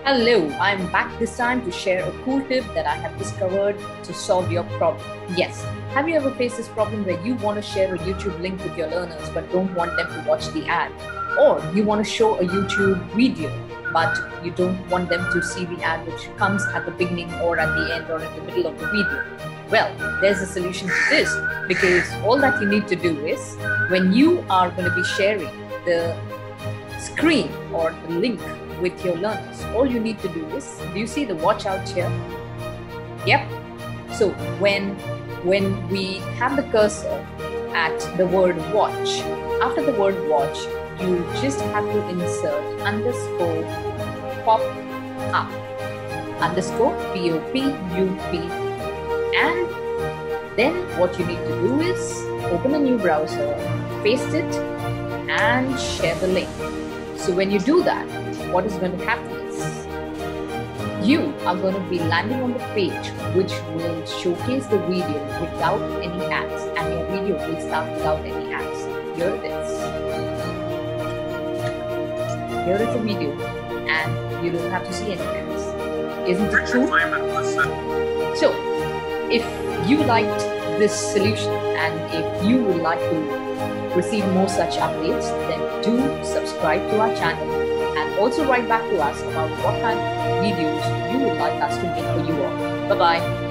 Hello, I'm back this time to share a cool tip that I have discovered to solve your problem. Yes, have you ever faced this problem where you want to share a YouTube link with your learners but don't want them to watch the ad? Or you want to show a YouTube video but you don't want them to see the ad which comes at the beginning or at the end or in the middle of the video? Well, there's a solution to this because all that you need to do is when you are going to be sharing the screen or the link with your learners, all you need to do is, do you see the watch out here? Yep. So when we have the cursor at the word watch, after the word watch, you just have to insert underscore pop up, underscore POPUP, and then what you need to do is open a new browser, paste it, and share the link. So when you do that, what is going to happen is you are going to be landing on the page which will showcase the video without any ads, and your video will start without any ads. Here it is. Here is the video, and you don't have to see any ads. Isn't it true? So, if you liked this solution and if you would like to receive more such updates, then do subscribe to our channel and also write back to us about what kind of videos you would like us to make for you all. Bye-bye.